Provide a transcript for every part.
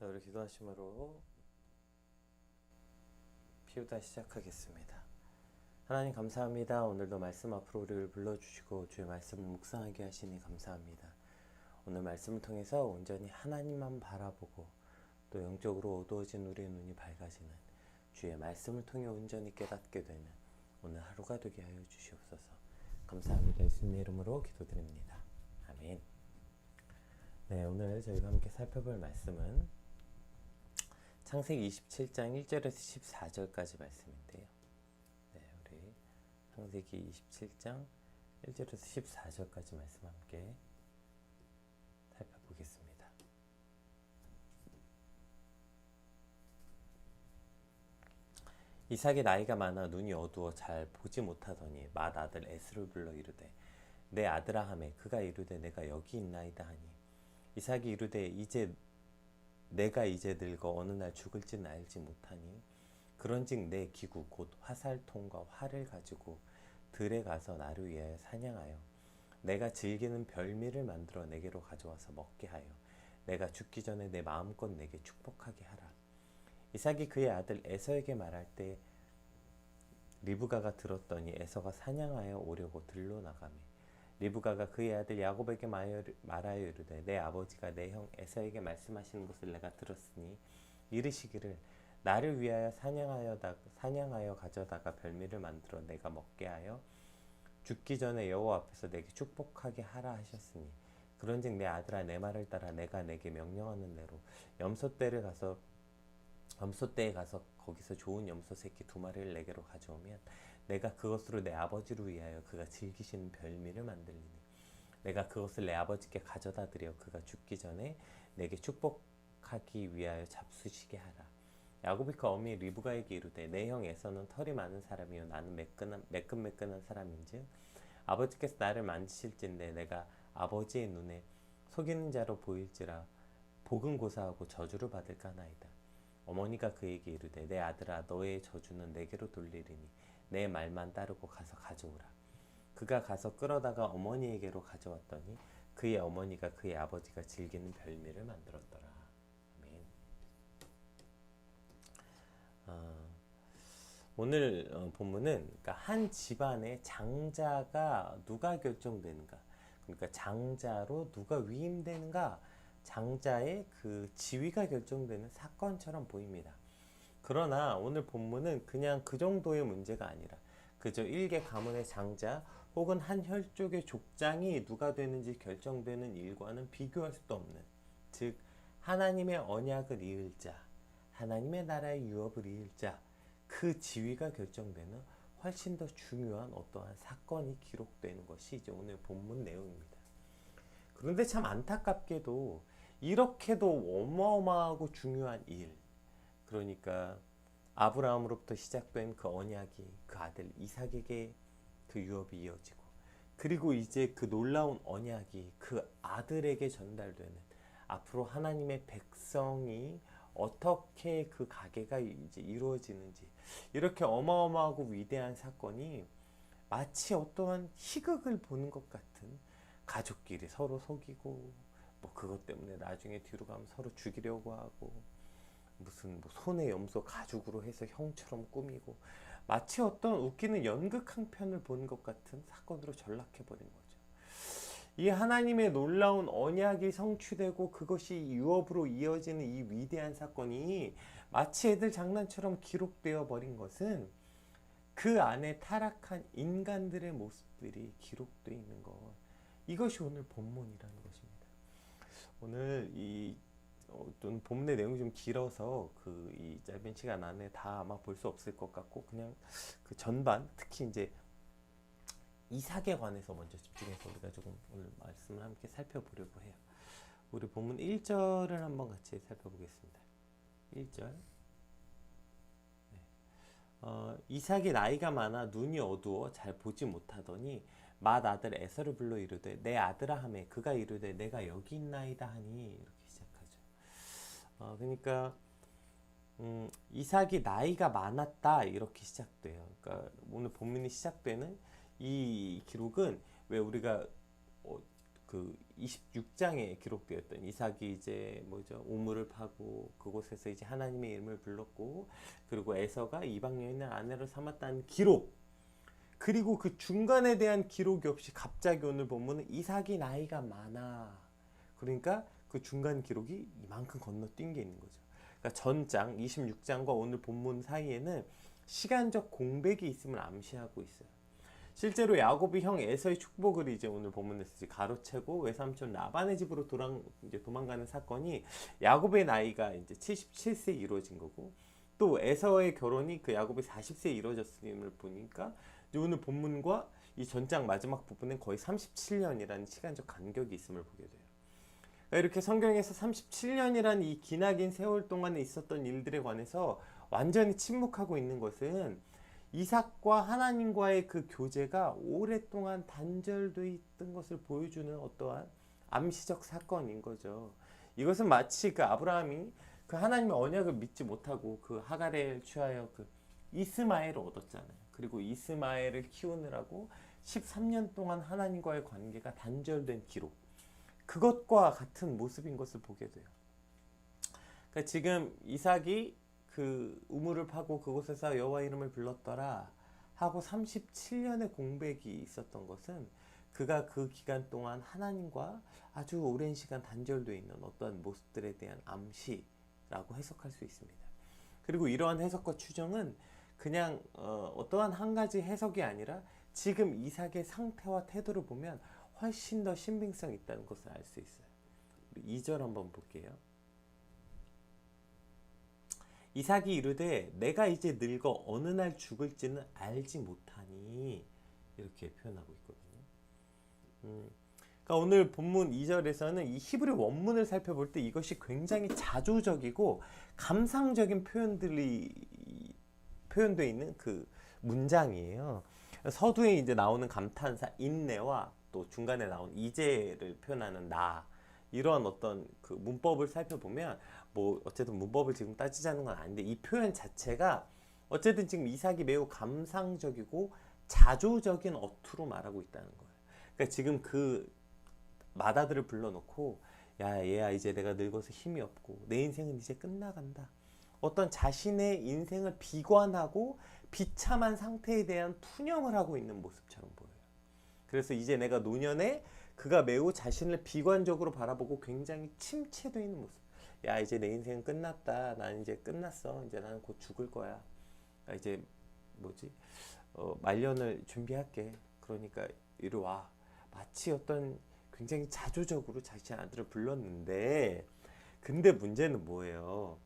우리 기도하심으로 피우다 시작하겠습니다. 하나님 감사합니다. 오늘도 말씀 앞으로 우리를 불러주시고 주의 말씀을 묵상하게 하시니 감사합니다. 오늘 말씀을 통해서 온전히 하나님만 바라보고 또 영적으로 어두워진 우리의 눈이 밝아지는 주의 말씀을 통해 온전히 깨닫게 되는 오늘 하루가 되게 하여 주시옵소서. 감사합니다. 예수님의 이름으로 기도드립니다. 아멘. 네, 오늘 저희가 함께 살펴볼 말씀은 창세기 27장 1절에서 14절까지 말씀인데요. 네, 우리 창세기 27장 1절에서 14절까지 말씀 함께 살펴보겠습니다. 이삭이 나이가 많아 눈이 어두워 잘 보지 못하더니 맏아들 에스를 불러 이르되 내 아들아 하매 그가 이르되 내가 여기 있나이다 하니 이삭이 이르되 내가 이제 늙어 어느 날 죽을지는 알지 못하니 그런즉 내 기구 곧 화살통과 활을 가지고 들에 가서 나를 위하여 사냥하여 내가 즐기는 별미를 만들어 내게로 가져와서 먹게 하여 내가 죽기 전에 내 마음껏 내게 축복하게 하라. 이삭이 그의 아들 에서에게 말할 때 리브가가 들었더니 에서가 사냥하여 오려고 들로 나가매 리브가가 그의 아들 야곱에게 말하여 이르되 내 아버지가 내 형 에서에게 말씀하시는 것을 내가 들었으니 이르시기를 나를 위하여 사냥하여 가져다가 별미를 만들어 내가 먹게 하여 죽기 전에 여호와 앞에서 내게 축복하게 하라 하셨으니 그런즉 내 아들아 내 말을 따라 내가 내게 명령하는 대로 염소떼에 가서 거기서 좋은 염소 새끼 2마리를 내게로 가져오면 내가 그것으로 내 아버지를 위하여 그가 즐기시는 별미를 만들리니 내가 그것을 내 아버지께 가져다 드려 그가 죽기 전에 내게 축복하기 위하여 잡수시게 하라. 야곱이 그 어미 리브가에게 이르되 내 형 에서는 털이 많은 사람이요 나는 매끈매끈한 사람인즉 아버지께서 나를 만지실진데 내가 아버지의 눈에 속이는 자로 보일지라 복은 고사하고 저주를 받을까 하나이다. 어머니가 그에게 이르되 내 아들아 너의 저주는 내게로 돌리리니 내 말만 따르고 가서 가져오라. 그가 가서 끌어다가 어머니에게로 가져왔더니 그의 어머니가 그의 아버지가 즐기는 별미를 만들었더라. 아멘. 오늘 본문은 그러니까 한 집안의 장자가 누가 결정되는가, 그러니까 장자로 누가 위임되는가, 장자의 그 지위가 결정되는 사건처럼 보입니다. 그러나 오늘 본문은 그냥 그 정도의 문제가 아니라 그저 일개 가문의 장자 혹은 한 혈족의 족장이 누가 되는지 결정되는 일과는 비교할 수도 없는, 즉 하나님의 언약을 이을 자, 하나님의 나라의 유업을 이을 자, 그 지위가 결정되는 훨씬 더 중요한 어떠한 사건이 기록되는 것이 이제 오늘 본문 내용입니다. 그런데 참 안타깝게도 이렇게도 어마어마하고 중요한 일, 그러니까 아브라함으로부터 시작된 그 언약이 그 아들 이삭에게 그 유업이 이어지고, 그리고 이제 그 놀라운 언약이 그 아들에게 전달되는, 앞으로 하나님의 백성이 어떻게 그 가계가 이제 이루어지는지, 이렇게 어마어마하고 위대한 사건이 마치 어떠한 희극을 보는 것 같은, 가족끼리 서로 속이고 뭐 그것 때문에 나중에 뒤로 가면 서로 죽이려고 하고 무슨 뭐 손에 염소 가죽으로 해서 형처럼 꾸미고 마치 어떤 웃기는 연극 한 편을 보는 것 같은 사건으로 전락해버린 거죠. 이 하나님의 놀라운 언약이 성취되고 그것이 유업으로 이어지는 이 위대한 사건이 마치 애들 장난처럼 기록되어 버린 것은 그 안에 타락한 인간들의 모습들이 기록되어 있는 것, 이것이 오늘 본문이라는 것입니다. 오늘 좀 본문의 내용이 좀 길어서 이 짧은 시간 안에 다 아마 볼 수 없을 것 같고 그냥 그 전반, 특히 이제 이삭에 관해서 먼저 집중해서 우리가 조금 오늘 말씀을 함께 살펴보려고 해요. 우리 본문 1절을 한번 같이 살펴보겠습니다. 1절. 이삭이 나이가 많아 눈이 어두워 잘 보지 못하더니 맏아들 에서를 불러 이르되 내 아들아 하매 그가 이르되 내가 여기 있나이다 하니, 이렇게 시작하죠. 그러니까 이삭이 나이가 많았다 이렇게 시작돼요. 그러니까 오늘 본문이 시작되는 이 기록은 왜 우리가 그 26장에 기록되었던 이삭이 이제 뭐죠? 우물을 파고 그곳에서 이제 하나님의 이름을 불렀고, 그리고 에서가 이방 여인을 아내로 삼았다는 기록, 그리고 그 중간에 대한 기록이 없이 갑자기 오늘 보면은 이삭이 나이가 많아. 그러니까 그 중간 기록이 이만큼 건너뛴 게 있는 거죠. 그러니까 전장 26장과 오늘 본문 사이에는 시간적 공백이 있음을 암시하고 있어요. 실제로 야곱이 형 에서의 축복을 이제 오늘 본문에서 가로채고 외삼촌 라반의 집으로 이제 도망가는 사건이 야곱의 나이가 이제 77세에 이루어진 거고, 또 에서의 결혼이 그 야곱이 40세에 이루어졌음을 보니까 오늘 본문과 이 전장 마지막 부분은 거의 37년이라는 시간적 간격이 있음을 보게 돼요. 그러니까 이렇게 성경에서 37년이라는 이 기나긴 세월 동안에 있었던 일들에 관해서 완전히 침묵하고 있는 것은 이삭과 하나님과의 그 교제가 오랫동안 단절되어 있던 것을 보여주는 어떠한 암시적 사건인 거죠. 이것은 마치 그 아브라함이 그 하나님의 언약을 믿지 못하고 그 하갈을 취하여 그 이스마엘을 얻었잖아요. 그리고 이스마엘을 키우느라고 13년 동안 하나님과의 관계가 단절된 기록, 그것과 같은 모습인 것을 보게 돼요. 그러니까 지금 이삭이 그 우물을 파고 그곳에서 여호와 이름을 불렀더라 하고 37년의 공백이 있었던 것은 그가 그 기간 동안 하나님과 아주 오랜 시간 단절되어 있는 어떠한 모습들에 대한 암시라고 해석할 수 있습니다. 그리고 이러한 해석과 추정은 그냥 어떠한 한 가지 해석이 아니라 지금 이삭의 상태와 태도를 보면 훨씬 더 신빙성이 있다는 것을 알 수 있어요. 2절 한번 볼게요. 이삭이 이르되 내가 이제 늙어 어느 날 죽을지는 알지 못하니, 이렇게 표현하고 있거든요. 그러니까 오늘 본문 2절에서는 이 히브리 원문을 살펴볼 때 이것이 굉장히 자조적이고 감상적인 표현들이 표현되어 있는 그 문장이에요. 서두에 이제 나오는 감탄사 인내와 또 중간에 나온 이제를 표현하는 나, 이러한 어떤 그 문법을 살펴보면 뭐 어쨌든 문법을 지금 따지자는 건 아닌데 이 표현 자체가 어쨌든 지금 이삭이 매우 감상적이고 자조적인 어투로 말하고 있다는 거예요. 그러니까 지금 그 맏아들을 불러놓고 야 얘야 이제 내가 늙어서 힘이 없고 내 인생은 이제 끝나간다, 어떤 자신의 인생을 비관하고 비참한 상태에 대한 푸념을 하고 있는 모습처럼 보여요. 그래서 이제 내가 노년에 그가 매우 자신을 비관적으로 바라보고 굉장히 침체되어 있는 모습. 야 이제 내 인생은 끝났다. 난 이제 끝났어. 이제 나는 곧 죽을 거야. 이제 뭐지? 말년을 준비할게. 그러니까 이리 와. 마치 어떤 굉장히 자조적으로 자신 아들을 불렀는데, 근데 문제는 뭐예요?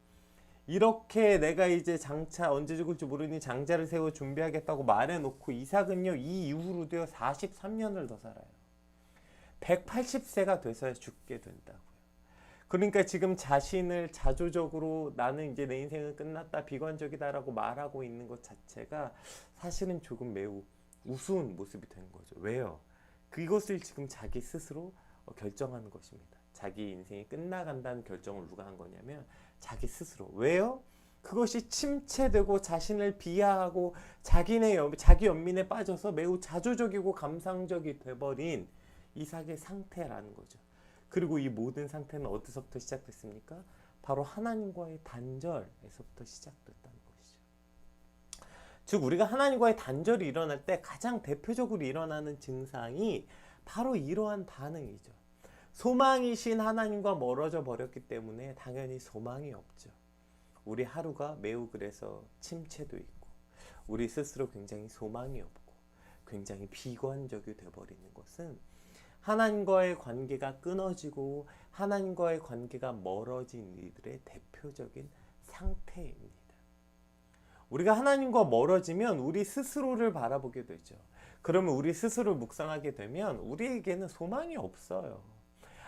이렇게 내가 이제 장차 언제 죽을지 모르니 장자를 세워 준비하겠다고 말해놓고 이삭은요 이 이후로 되어 43년을 더 살아요. 180세가 돼서야 죽게 된다고요. 그러니까 지금 자신을 자조적으로 나는 이제 내 인생은 끝났다, 비관적이다라고 말하고 있는 것 자체가 사실은 조금 매우 우스운 모습이 된 거죠. 왜요? 그것을 지금 자기 스스로 결정하는 것입니다. 자기 인생이 끝나간다는 결정을 누가 한 거냐면 자기 스스로. 왜요? 그것이 침체되고 자신을 비하하고 자기 연민에 빠져서 매우 자조적이고 감상적이 돼버린 이삭의 상태라는 거죠. 그리고 이 모든 상태는 어디서부터 시작됐습니까? 바로 하나님과의 단절에서부터 시작됐다는 것이죠. 즉 우리가 하나님과의 단절이 일어날 때 가장 대표적으로 일어나는 증상이 바로 이러한 반응이죠. 소망이신 하나님과 멀어져 버렸기 때문에 당연히 소망이 없죠. 우리 하루가 매우 그래서 침체도 있고 우리 스스로 굉장히 소망이 없고 굉장히 비관적이 되어버리는 것은 하나님과의 관계가 끊어지고 하나님과의 관계가 멀어진 이들의 대표적인 상태입니다. 우리가 하나님과 멀어지면 우리 스스로를 바라보게 되죠. 그러면 우리 스스로를 묵상하게 되면 우리에게는 소망이 없어요.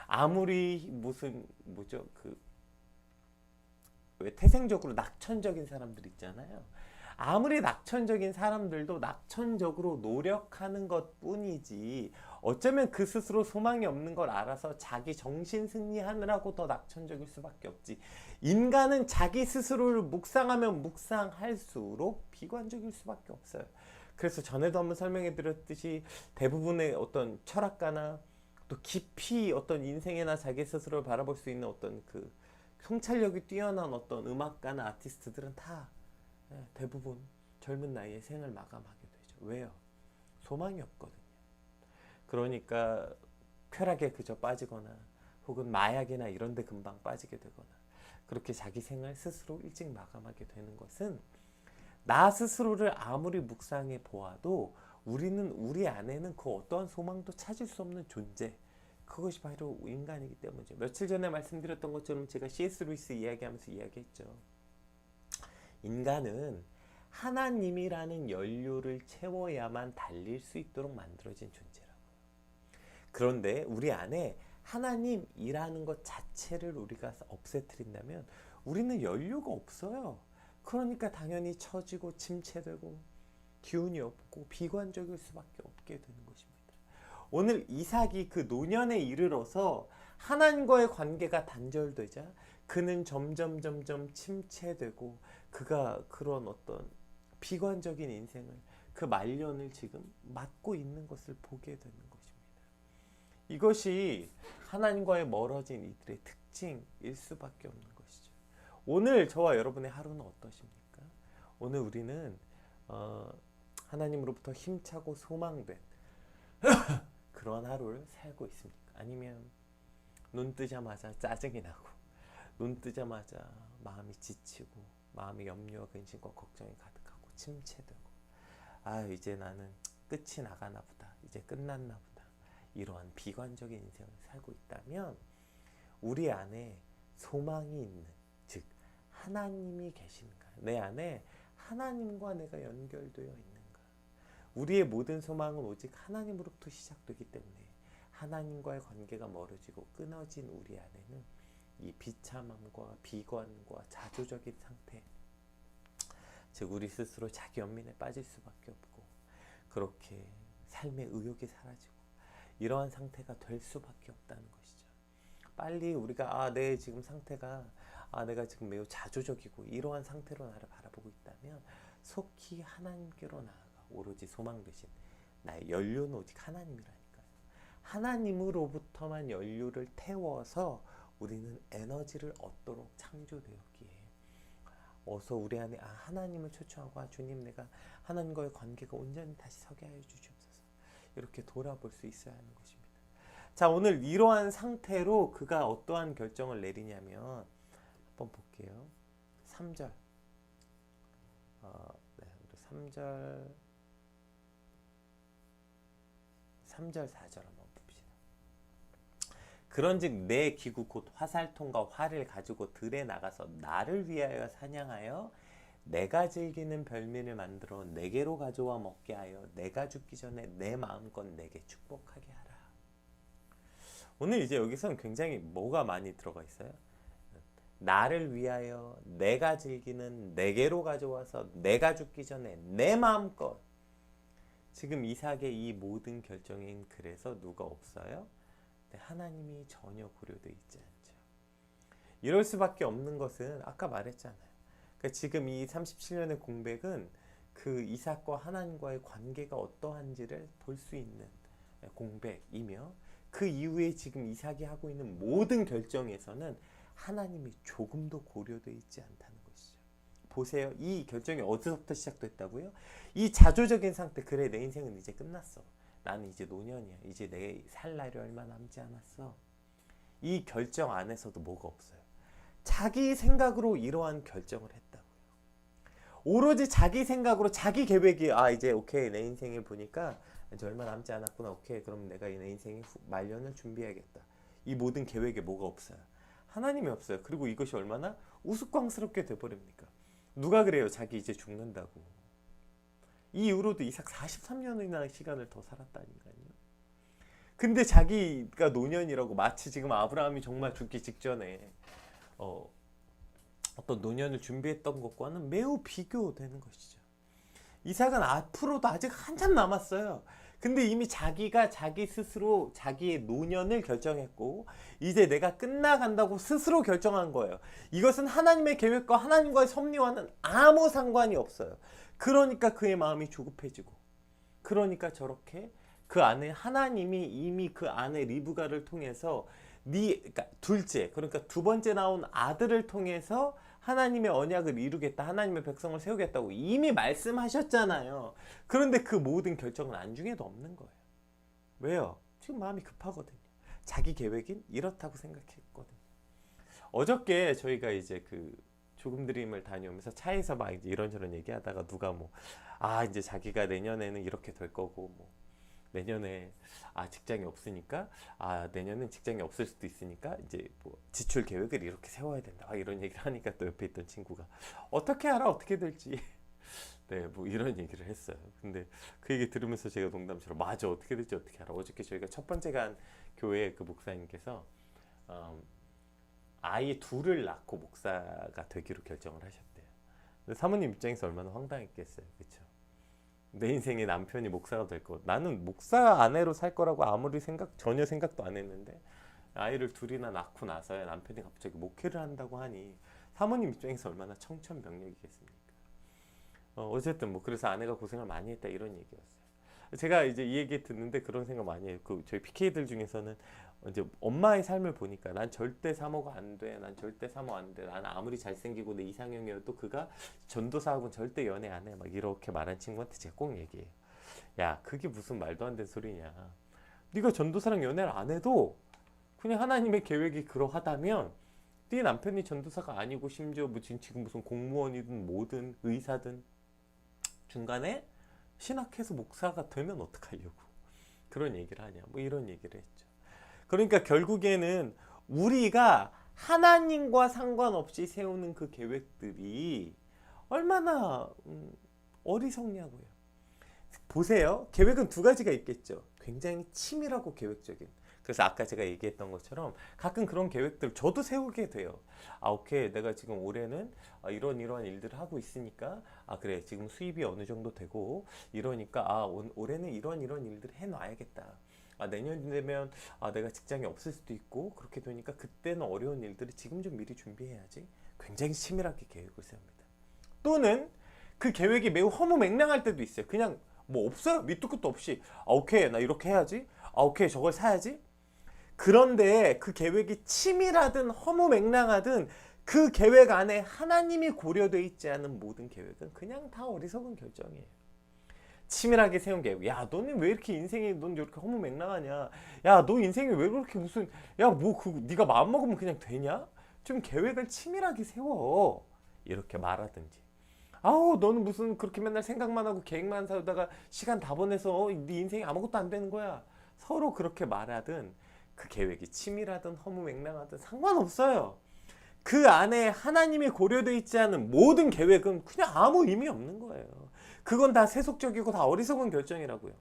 아무리 왜 태생적으로 낙천적인 사람들 있잖아요. 아무리 낙천적인 사람들도 낙천적으로 노력하는 것 뿐이지 어쩌면 그 스스로 소망이 없는 걸 알아서 자기 정신 승리하느라고 더 낙천적일 수밖에 없지. 인간은 자기 스스로를 묵상하면 묵상할수록 비관적일 수밖에 없어요. 그래서 전에도 한번 설명해 드렸듯이 대부분의 어떤 철학가나 또 깊이 어떤 인생이나 자기 스스로를 바라볼 수 있는 어떤 그 통찰력이 뛰어난 어떤 음악가나 아티스트들은 다 대부분 젊은 나이에 생을 마감하게 되죠. 왜요? 소망이 없거든요. 그러니까 쾌락에 그저 빠지거나 혹은 마약이나 이런 데 금방 빠지게 되거나 그렇게 자기 생을 스스로 일찍 마감하게 되는 것은 나 스스로를 아무리 묵상해 보아도 우리는 우리 안에는 그 어떠한 소망도 찾을 수 없는 존재, 그것이 바로 인간이기 때문이죠. 며칠 전에 말씀드렸던 것처럼 제가 C.S. 루이스 이야기하면서 이야기했죠. 인간은 하나님이라는 연료를 채워야만 달릴 수 있도록 만들어진 존재라고요. 그런데 우리 안에 하나님이라는 것 자체를 우리가 없애뜨린다면 우리는 연료가 없어요. 그러니까 당연히 처지고 침체되고 기운이 없고 비관적일 수밖에 없게 되는 것입니다. 오늘 이삭이 그 노년에 이르러서 하나님과의 관계가 단절되자 그는 점점 침체되고 그가 그런 어떤 비관적인 인생을 그 말년을 지금 맞고 있는 것을 보게 되는 것입니다. 이것이 하나님과의 멀어진 이들의 특징일 수밖에 없는 것이죠. 오늘 저와 여러분의 하루는 어떠십니까? 오늘 우리는 하나님으로부터 힘차고 소망된 그런 하루를 살고 있습니까? 아니면 눈 뜨자마자 짜증이 나고 눈 뜨자마자 마음이 지치고 마음의 염려와 근심과 걱정이 가득하고 침체되고 이제 나는 끝이 나가나 보다, 이제 끝났나 보다, 이러한 비관적인 인생을 살고 있다면 우리 안에 소망이 있는, 즉 하나님이 계신가, 내 안에 하나님과 내가 연결되어 있는가. 우리의 모든 소망은 오직 하나님으로부터 시작되기 때문에 하나님과의 관계가 멀어지고 끊어진 우리 안에는 이 비참함과 비관과 자조적인 상태, 즉 우리 스스로 자기 연민에 빠질 수밖에 없고 그렇게 삶의 의욕이 사라지고 이러한 상태가 될 수밖에 없다는 것이죠. 빨리 우리가 내 지금 상태가 내가 지금 매우 자조적이고 이러한 상태로 나를 바라보고 있다면 속히 하나님께로 나아가 오로지 소망 되신 나의 연료는 오직 하나님이라니까요. 하나님으로부터만 연료를 태워서 우리는 에너지를 얻도록 창조되었기에 어서 우리 안에 하나님을 초청하고 주님, 내가 하나님과의 관계가 온전히 다시 서게 하여 주시옵소서, 이렇게 돌아볼 수 있어야 하는 것입니다. 자, 오늘 이러한 상태로 그가 어떠한 결정을 내리냐면 한번 볼게요. 3절 우리 3절 4절 한번 봅시다. 그런즉 내 기구 곧 화살통과 활을 가지고 들에 나가서 나를 위하여 사냥하여 내가 즐기는 별미를 만들어 내게로 가져와 먹게 하여 내가 죽기 전에 내 마음껏 내게 축복하게 하라. 오늘 이제 여기서는 굉장히 뭐가 많이 들어가 있어요? 나를 위하여 내가 즐기는 내게로 가져와서 내가 죽기 전에 내 마음껏. 지금 이삭의 이 모든 결정인 그래서 누가 없어요? 하나님이 전혀 고려되어 있지 않죠. 이럴 수밖에 없는 것은 아까 말했잖아요. 그러니까 지금 이 37년의 공백은 그 이삭과 하나님과의 관계가 어떠한지를 볼 수 있는 공백이며 그 이후에 지금 이삭이 하고 있는 모든 결정에서는 하나님이 조금도 고려되어 있지 않다는 것이죠. 보세요. 이 결정이 어디서부터 시작됐다고요? 이 자조적인 상태. 그래, 내 인생은 이제 끝났어. 나는 이제 노년이야. 이제 내 살 날이 얼마 남지 않았어. 이 결정 안에서도 뭐가 없어요. 자기 생각으로 이러한 결정을 했다고요. 오로지 자기 생각으로 자기 계획이 이제 오케이, 내 인생을 보니까 이제 얼마 남지 않았구나. 오케이, 그럼 내가 내 인생의 말년을 준비해야겠다. 이 모든 계획에 뭐가 없어요. 하나님이 없어요. 그리고 이것이 얼마나 우스꽝스럽게 돼버립니까? 누가 그래요? 자기 이제 죽는다고. 이 이후로도 이삭 43년이나 시간을 더 살았다니까요. 근데 자기가 노년이라고 마치 지금 아브라함이 정말 죽기 직전에 어떤 노년을 준비했던 것과는 매우 비교되는 것이죠. 이삭은 앞으로도 아직 한참 남았어요. 근데 이미 자기가 자기 스스로 자기의 노년을 결정했고 이제 내가 끝나간다고 스스로 결정한 거예요. 이것은 하나님의 계획과 하나님과의 섭리와는 아무 상관이 없어요. 그러니까 그의 마음이 조급해지고 그러니까 저렇게 그 안에 하나님이 이미 그 안에 리브가를 통해서 그러니까 둘째, 그러니까 두 번째 나온 아들을 통해서 하나님의 언약을 이루겠다, 하나님의 백성을 세우겠다고 이미 말씀하셨잖아요. 그런데 그 모든 결정은 안중에도 없는 거예요. 왜요? 지금 마음이 급하거든요. 자기 계획인 이렇다고 생각했거든요. 어저께 저희가 이제 그 조금 드림을 다녀오면서 차에서 막 이제 이런저런 얘기하다가 누가 이제 자기가 내년에는 이렇게 될 거고, 내년에 직장이 없으니까 내년엔 직장이 없을 수도 있으니까 이제 지출 계획을 이렇게 세워야 된다, 이런 얘기를 하니까 또 옆에 있던 친구가 어떻게 알아, 어떻게 될지. 네, 이런 얘기를 했어요. 근데 그 얘기 들으면서 제가 농담처럼 맞아, 어떻게 될지 어떻게 알아. 어저께 저희가 첫 번째 간 교회 그 목사님께서 아이 둘을 낳고 목사가 되기로 결정을 하셨대요. 근데 사모님 입장에서 얼마나 황당했겠어요, 그렇죠? 내 인생의 남편이 목사가 될 거. 나는 목사 아내로 살 거라고 아무리 전혀 생각도 안 했는데 아이를 둘이나 낳고 나서야 남편이 갑자기 목회를 한다고 하니 사모님 입장에서 얼마나 청천벽력이겠습니까? 어쨌든 그래서 아내가 고생을 많이 했다, 이런 얘기였어요. 제가 이제 이 얘기 듣는데 그런 생각 많이 해요. 저희 PK들 중에서는 이제 엄마의 삶을 보니까 난 절대 사모가 안 돼, 난 절대 사모 안 돼, 난 아무리 잘생기고 내 이상형이어도 그가 전도사하고는 절대 연애 안 해, 막 이렇게 말한 친구한테 제가 꼭 얘기해요. 야, 그게 무슨 말도 안 되는 소리냐. 네가 전도사랑 연애를 안 해도 그냥 하나님의 계획이 그러하다면 네 남편이 전도사가 아니고 심지어 지금 무슨 공무원이든 뭐든 의사든 중간에 신학해서 목사가 되면 어떡하려고 그런 얘기를 하냐, 이런 얘기를 했죠. 그러니까 결국에는 우리가 하나님과 상관없이 세우는 그 계획들이 얼마나 어리석냐고요. 보세요. 계획은 두 가지가 있겠죠. 굉장히 치밀하고 계획적인. 그래서 아까 제가 얘기했던 것처럼 가끔 그런 계획들 저도 세우게 돼요. 오케이, 내가 지금 올해는 이런 일들을 하고 있으니까 그래, 지금 수입이 어느 정도 되고 이러니까 올해는 이런 일들을 해놔야겠다. 내년 되면 내가 직장이 없을 수도 있고 그렇게 되니까 그때는 어려운 일들을 지금 좀 미리 준비해야지. 굉장히 치밀하게 계획을 세웁니다. 또는 그 계획이 매우 허무맹랑할 때도 있어요. 그냥 없어요. 밑도 끝도 없이 오케이, 나 이렇게 해야지. 오케이, 저걸 사야지. 그런데 그 계획이 치밀하든 허무맹랑하든 그 계획 안에 하나님이 고려되어 있지 않은 모든 계획은 그냥 다 어리석은 결정이에요. 치밀하게 세운 계획. 야, 너는 왜 이렇게 인생이 넌 이렇게 허무맹랑하냐? 야, 너 인생이 왜 그렇게 무슨 네가 마음 먹으면 그냥 되냐? 좀 계획을 치밀하게 세워. 이렇게 말하든지. 너는 무슨 그렇게 맨날 생각만 하고 계획만 세우다가 시간 다 보내서 네 인생이 아무것도 안 되는 거야. 서로 그렇게 말하든 그 계획이 치밀하든 허무맹랑하든 상관없어요. 그 안에 하나님이 고려되어 있지 않은 모든 계획은 그냥 아무 의미 없는 거예요. 그건 다 세속적이고 다 어리석은 결정이라고요.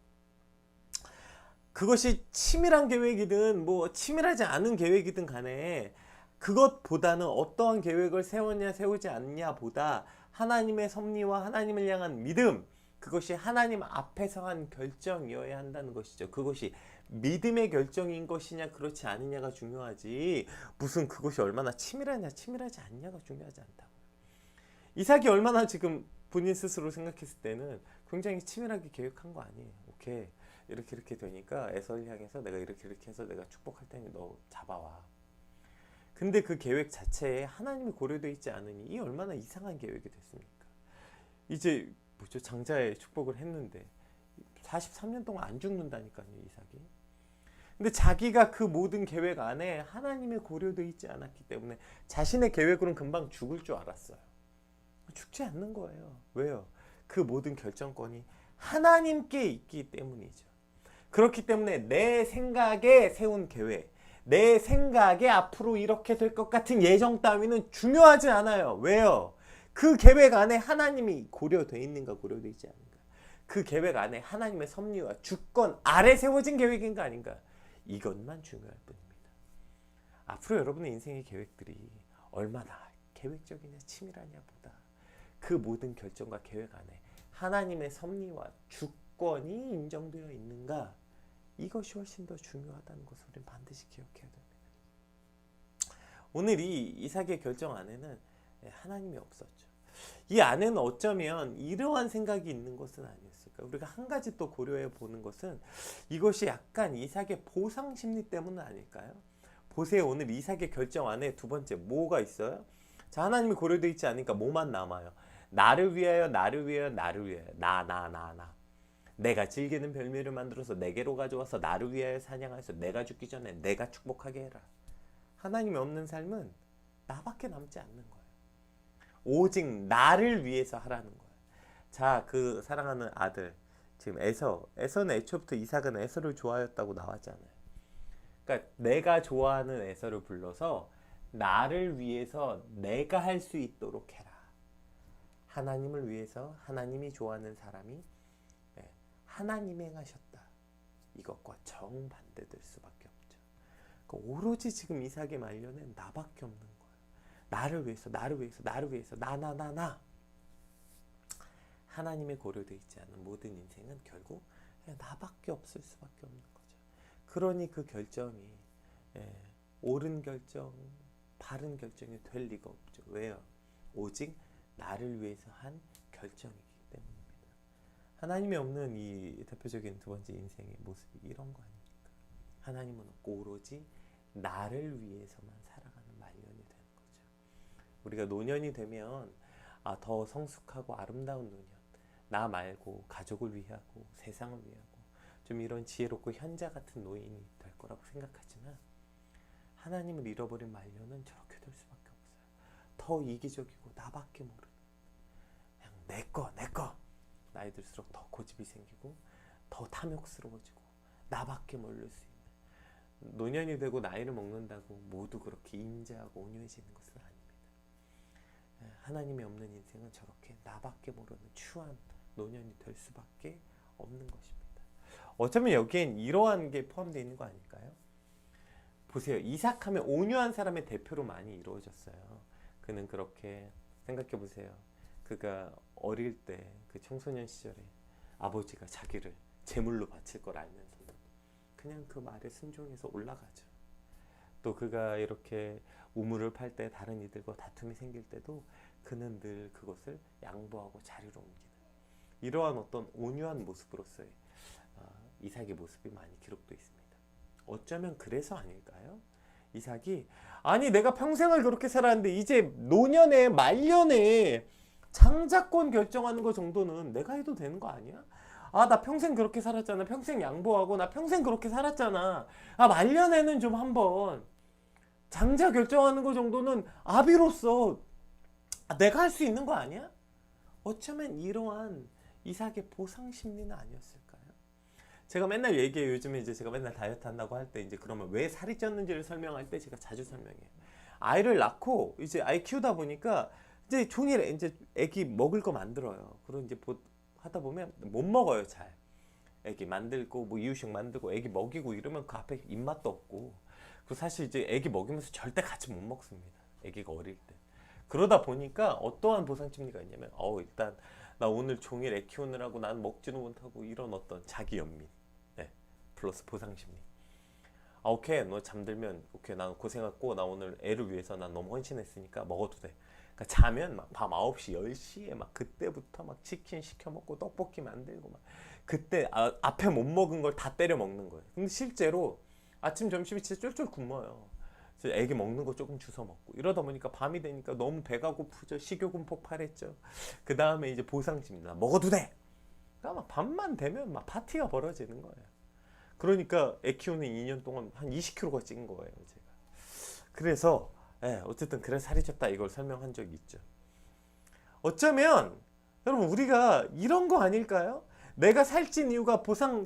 그것이 치밀한 계획이든 치밀하지 않은 계획이든 간에 그것보다는 어떠한 계획을 세웠냐 세우지 않냐 보다 하나님의 섭리와 하나님을 향한 믿음, 그것이 하나님 앞에서 한 결정이어야 한다는 것이죠. 그것이 믿음의 결정인 것이냐 그렇지 않느냐가 중요하지, 무슨 그것이 얼마나 치밀하냐 치밀하지 않냐가 중요하지 않다고. 이삭이 얼마나 지금 본인 스스로 생각했을 때는 굉장히 치밀하게 계획한 거 아니에요. 오케이, 이렇게 되니까 에서를 향해서 내가 이렇게 해서 내가 축복할 테니 너 잡아와. 근데 그 계획 자체에 하나님이 고려되어 있지 않으니 이 얼마나 이상한 계획이 됐습니까? 이제 장자의 축복을 했는데 43년 동안 안 죽는다니까요, 이삭이. 근데 자기가 그 모든 계획 안에 하나님이 고려되어 있지 않았기 때문에 자신의 계획으로는 금방 죽을 줄 알았어요. 죽지 않는 거예요. 왜요? 그 모든 결정권이 하나님께 있기 때문이죠. 그렇기 때문에 내 생각에 세운 계획, 내 생각에 앞으로 이렇게 될 것 같은 예정 따위는 중요하지 않아요. 왜요? 그 계획 안에 하나님이 고려되어 있는가 고려되어 있지 않은가, 그 계획 안에 하나님의 섭리와 주권 아래 세워진 계획인가 아닌가, 이것만 중요할 뿐입니다. 앞으로 여러분의 인생의 계획들이 얼마나 계획적이냐 치밀하냐 보다 그 모든 결정과 계획 안에 하나님의 섭리와 주권이 인정되어 있는가, 이것이 훨씬 더 중요하다는 것을 우리는 반드시 기억해야 됩니다. 오늘 이 이삭의 결정 안에는 하나님이 없었죠. 이 안에는 어쩌면 이러한 생각이 있는 것은 아니었을까? 우리가 한 가지 또 고려해 보는 것은 이것이 약간 이삭의 보상 심리 때문은 아닐까요? 보세요. 오늘 이삭의 결정 안에 두 번째 뭐가 있어요? 자, 하나님이 고려되어 있지 않으니까 뭐만 남아요? 나를 위하여, 나를 위하여, 나를 위하여. 나. 내가 즐기는 별미를 만들어서 내게로 가져와서 나를 위하여 사냥하여서 내가 죽기 전에 내가 축복하게 해라. 하나님이 없는 삶은 나밖에 남지 않는 거예요. 오직 나를 위해서 하라는 거예요. 자, 그 사랑하는 아들 지금 에서는 애초부터 이삭은 에서를 좋아했다고 나왔잖아요. 그러니까 내가 좋아하는 에서를 불러서 나를 위해서 내가 할 수 있도록 해라. 하나님을 위해서 하나님이 좋아하는 사람이 하나님이 행하셨다. 이것과 정반대될 수밖에 없죠. 그러니까 오로지 지금 이삭의 말년엔 나밖에 없는 거예요. 나를 위해서, 나를 위해서, 나를 위해서, 나. 하나님의 고려되어 있지 않은 모든 인생은 결국 나밖에 없을 수밖에 없는 거죠. 그러니 그 결정이 옳은 결정, 바른 결정이 될 리가 없죠. 왜요? 오직 나를 위해서 한 결정이기 때문입니다. 하나님이 없는 이 대표적인 두 번째 인생의 모습이 이런 거 아닙니까? 하나님은 없고 오로지 나를 위해서만 살아가는 말년이 되는 거죠. 우리가 노년이 되면 더 성숙하고 아름다운 노년, 나 말고 가족을 위하고 세상을 위하고 좀 이런 지혜롭고 현자 같은 노인이 될 거라고 생각하지만 하나님을 잃어버린 말년은 저렇게 될 수밖에 없어요. 더 이기적이고 나밖에 모르는 그냥 내거 나이 들수록 더 고집이 생기고 더 탐욕스러워지고 나밖에 모를 수 있는 노년이 되고 나이를 먹는다고 모두 그렇게 인자하고 온유해지는 것은 아닙니다. 하나님이 없는 인생은 저렇게 나밖에 모르는 추한 노년이 될 수밖에 없는 것입니다. 어쩌면 여기엔 이러한 게 포함되어 있는 거 아닐까요? 보세요. 이삭하면 온유한 사람의 대표로 많이 이루어졌어요. 그는 그렇게 생각해 보세요. 그가 어릴 때 그 청소년 시절에 아버지가 자기를 제물로 바칠 걸 알면서도 그냥 그 말에 순종해서 올라가죠. 또 그가 이렇게 우물을 팔 때 다른 이들과 다툼이 생길 때도 그는 늘 그것을 양보하고 자리로 옮기는 이러한 어떤 온유한 모습으로서의 이삭의 모습이 많이 기록되어 있습니다. 어쩌면 그래서 아닐까요? 이삭이 아니 내가 평생을 그렇게 살았는데 이제 노년에 말년에 장자권 결정하는 거 정도는 내가 해도 되는 거 아니야? 나 평생 그렇게 살았잖아. 평생 양보하고 나 평생 그렇게 살았잖아. 말년에는 좀 한번 장자 결정하는 거 정도는 아비로서 내가 할 수 있는 거 아니야? 어쩌면 이러한 이삭의 보상 심리는 아니었을까요? 제가 맨날 얘기해요. 요즘에 이제 제가 맨날 다이어트 한다고 할 때 이제 그러면 왜 살이 쪘는지를 설명할 때 제가 자주 설명해요. 아이를 낳고 이제 아이 키우다 보니까 이제 종일 이제 애기 먹을 거 만들어요. 그리고 이제 하다 보면 못 먹어요, 잘. 애기 만들고 뭐 이유식 만들고 애기 먹이고 이러면 그 앞에 입맛도 없고. 그리고 사실 이제 애기 먹이면서 절대 같이 못 먹습니다. 애기가 어릴 때. 그러다 보니까 어떠한 보상 심리가 있냐면 일단 나 오늘 종일 애 키우느라고 난 먹지도 못하고 이런 어떤 자기 연민. 플러스 보상 심리. 오케이, 너 잠들면 오케이, 난 고생했고 나 오늘 애를 위해서 난 너무 헌신했으니까 먹어도 돼. 그러니까 자면 막 밤 9시, 10시에 막 그때부터 막 치킨 시켜 먹고 떡볶이 만들고 막 그때 앞에 못 먹은 걸 다 때려 먹는 거예요. 근데 실제로 아침 점심이 진짜 쫄쫄 굶어요. 그래서 애기 먹는 거 조금 주워 먹고 이러다 보니까 밤이 되니까 너무 배가 고프죠. 식욕은 폭발했죠. 그 다음에 이제 보상심리다. 먹어도 돼. 그러니까 막 밤만 되면 막 파티가 벌어지는 거예요. 그러니까 애 키우는 2년 동안 한 20kg가 찐 거예요, 제가. 그래서 어쨌든 그래 살이 쪘다 이걸 설명한 적이 있죠. 어쩌면 여러분 우리가 이런 거 아닐까요? 내가 살찐 이유가 보상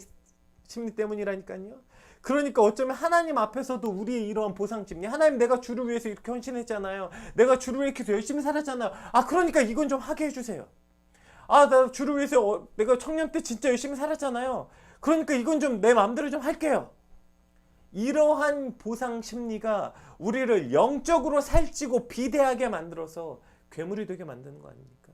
심리 때문이라니까요. 그러니까 어쩌면 하나님 앞에서도 우리의 이러한 보상 심리, 하나님 내가 주를 위해서 이렇게 헌신했잖아요. 내가 주를 위해서 열심히 살았잖아요. 그러니까 이건 좀 하게 해주세요. 나 주를 위해서 내가 청년 때 진짜 열심히 살았잖아요. 그러니까 이건 좀 내 마음대로 좀 할게요. 이러한 보상 심리가 우리를 영적으로 살찌고 비대하게 만들어서 괴물이 되게 만드는 거 아닙니까?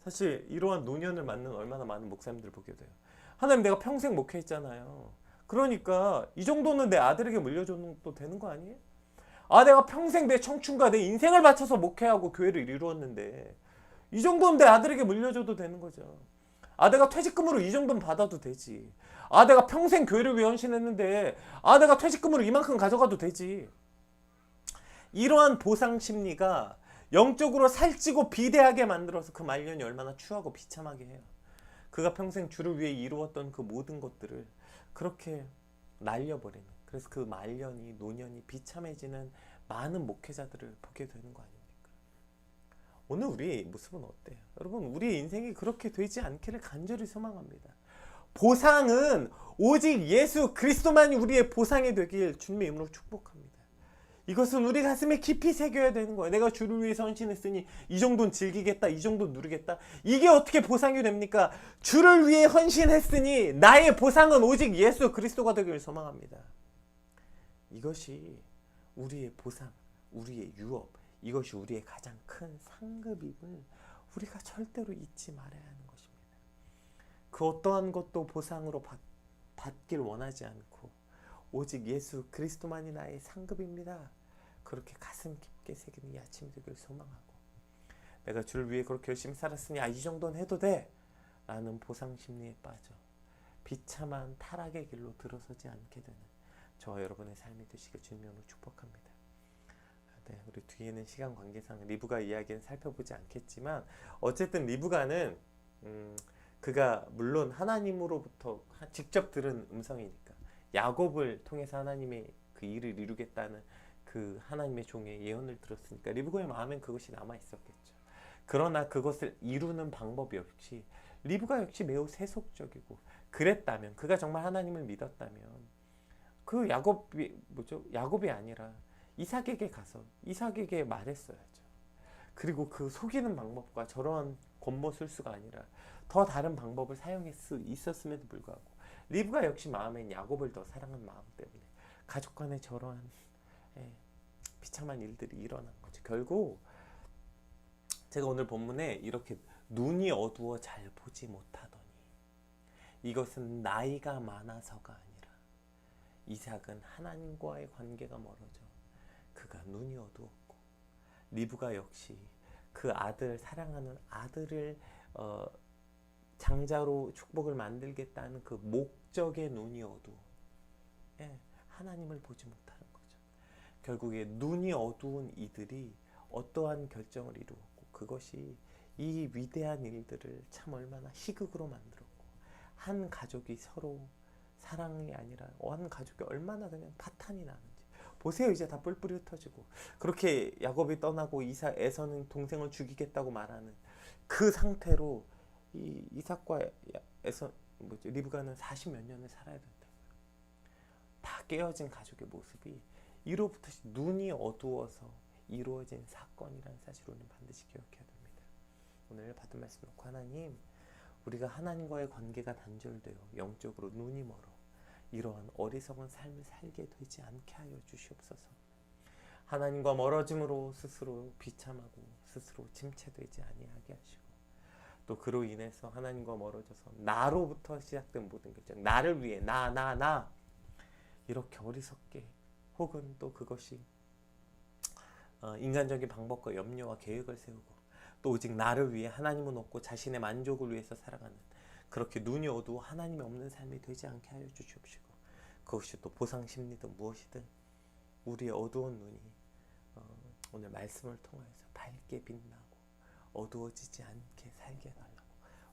사실 이러한 노년을 맞는 얼마나 많은 목사님들 보게 돼요. 하나님 내가 평생 목회했잖아요. 그러니까 이 정도는 내 아들에게 물려줘도 되는 거 아니에요? 내가 평생 내 청춘과 내 인생을 바쳐서 목회하고 교회를 이루었는데 이 정도는 내 아들에게 물려줘도 되는 거죠. 아내가 퇴직금으로 이 정도는 받아도 되지. 아내가 평생 교회를 위해 헌신했는데 아내가 퇴직금으로 이만큼 가져가도 되지. 이러한 보상 심리가 영적으로 살찌고 비대하게 만들어서 그 말년이 얼마나 추하고 비참하게 해요. 그가 평생 주를 위해 이루었던 그 모든 것들을 그렇게 날려버리는, 그래서 그 말년이 노년이 비참해지는 많은 목회자들을 보게 되는 거 아닙니까? 오늘 우리의 모습은 어때요? 여러분, 우리의 인생이 그렇게 되지 않기를 간절히 소망합니다. 보상은 오직 예수 그리스도만이 우리의 보상이 되길 주님의 이름으로 축복합니다. 이것은 우리 가슴에 깊이 새겨야 되는 거예요. 내가 주를 위해서 헌신했으니 이 정도는 즐기겠다, 이 정도는 누리겠다. 이게 어떻게 보상이 됩니까? 주를 위해 헌신했으니 나의 보상은 오직 예수 그리스도가 되길 소망합니다. 이것이 우리의 보상, 우리의 유업, 이것이 우리의 가장 큰 상급임을 우리가 절대로 잊지 말아야 하는 것입니다. 그 어떠한 것도 보상으로 받길 원하지 않고 오직 예수 그리스도만이 나의 상급입니다. 그렇게 가슴 깊게 새기는 이 아침이 되길 소망하고, 내가 주를 위해 그렇게 열심히 살았으니 이 정도는 해도 돼 라는 보상 심리에 빠져 비참한 타락의 길로 들어서지 않게 되는 저와 여러분의 삶이 되시길 주님으로 축복합니다. 네, 우리 뒤에는 시간 관계상 리브가 이야기는 살펴보지 않겠지만, 어쨌든 리브가는 그가 물론 하나님으로부터 직접 들은 음성이니까 야곱을 통해서 하나님의 그 일을 이루겠다는 그 하나님의 종의 예언을 들었으니까 리브가의 마음엔 그것이 남아 있었겠죠. 그러나 그것을 이루는 방법 역시 리브가 역시 매우 세속적이고, 그랬다면, 그가 정말 하나님을 믿었다면 그 야곱이 아니라 이삭에게 가서 이삭에게 말했어야죠. 그리고 그 속이는 방법과 저런 곤모술수가 아니라 더 다른 방법을 사용할 수 있었음에도 불구하고 리브가 역시 마음엔 야곱을 더 사랑한 마음 때문에 가족 간에 저러한 비참한 일들이 일어난 거죠. 결국 제가 오늘 본문에 이렇게 눈이 어두워 잘 보지 못하더니, 이것은 나이가 많아서가 아니라 이삭은 하나님과의 관계가 멀어져 그가 눈이 어두웠고, 리브가 역시 그 아들, 사랑하는 아들을 장자로 축복을 만들겠다는 그 목적의 눈이 어두워 하나님을 보지 못하는 거죠. 결국에 눈이 어두운 이들이 어떠한 결정을 이루었고, 그것이 이 위대한 일들을 참 얼마나 희극으로 만들었고, 한 가족이 서로 사랑이 아니라 한 가족이 얼마나 그냥 파탄이 나는지 보세요. 이제 다 뿔뿔이 흩어지고, 그렇게 야곱이 떠나고 에서는 동생을 죽이겠다고 말하는 그 상태로 이 이삭과 리브가는 40몇 년을 살아야 된다. 다 깨어진 가족의 모습이 이로부터 눈이 어두워서 이루어진 사건이라는 사실을 우리는 반드시 기억해야 됩니다. 오늘 받은 말씀 놓고, 하나님, 우리가 하나님과의 관계가 단절되어 영적으로 눈이 멀어 이러한 어리석은 삶을 살게 되지 않게 하여 주시옵소서. 하나님과 멀어짐으로 스스로 비참하고 스스로 침체되지 아니하게 하시고, 또 그로 인해서 하나님과 멀어져서 나로부터 시작된 모든 결정, 나를 위해 나 이렇게 어리석게, 혹은 또 그것이 인간적인 방법과 염려와 계획을 세우고, 또 오직 나를 위해 하나님은 없고 자신의 만족을 위해서 살아가는, 그렇게 눈이 어두워 하나님이 없는 삶이 되지 않게 하여 주시옵시고, 그것이 또 보상심리든 무엇이든 우리의 어두운 눈이 오늘 말씀을 통해서 밝게 빛나고 어두워지지 않게 살게 해달라고,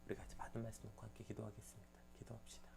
우리 같이 받은 말씀 놓고 함께 기도하겠습니다. 기도합시다.